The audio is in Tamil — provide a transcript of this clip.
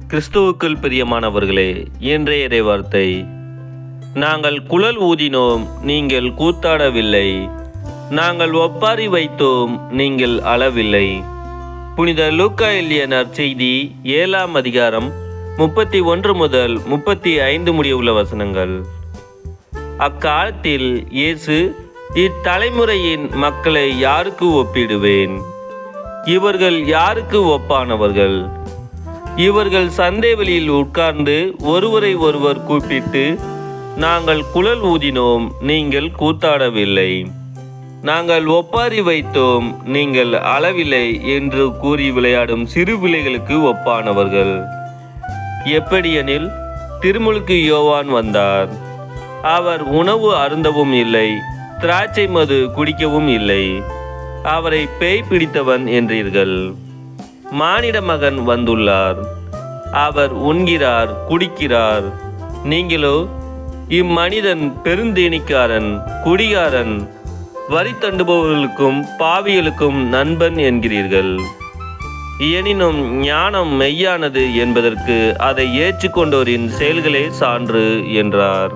கிறிஸ்துவுக்குள் பிரியமானவர்களே, இன்றைய இறைவார்த்தை. நாங்கள் குழல் ஊதினோம், நீங்கள் கூத்தாடவில்லை. நாங்கள் ஒப்பாரி வைத்தோம், நீங்கள் அளவில்லை. புனித லூக்கா எழுதிய நற்செய்தி 7ஆம் அதிகாரம் 31 முதல் 35 முடிய உள்ள வசனங்கள். அக்காலத்தில் இயேசு, இத்தலைமுறையின் மக்களை யாருக்கு ஒப்பிடுவேன்? இவர்கள் யாருக்கு ஒப்பானவர்கள்? இவர்கள் சந்தைவெளியில் உட்கார்ந்து ஒருவரை ஒருவர் கூப்பிட்டு, நாங்கள் குழல் ஊதினோம், நீங்கள் கூத்தாடவில்லை. நாங்கள் ஒப்பாரி வைத்தோம், நீங்கள் அளவில்லை என்று கூறி விளையாடும் சிறு பிள்ளைகளுக்கு ஒப்பானவர்கள். எப்படியெனில், திருமுழுக்கு யோவான் வந்தார். அவர் உணவு அருந்தவும் இல்லை, திராட்சை மது குடிக்கவும் இல்லை. அவரை பேய் பிடித்தவன் என்றீர்கள். மானிட மகன் வந்துள்ளார். அவர் உண்கிறார், குடிக்கிறார். நீங்களோ, இம்மனிதன் பெருந்தேனிக்காரன், குடிகாரன், வரி தண்டுபவர்களுக்கும் பாவிகளுக்கும் நண்பன் என்கிறீர்கள். எனினும் ஞானம் மெய்யானது என்பதற்கு அதை ஏற்றுக்கொண்டோரின் செயல்களே சான்று என்றார்.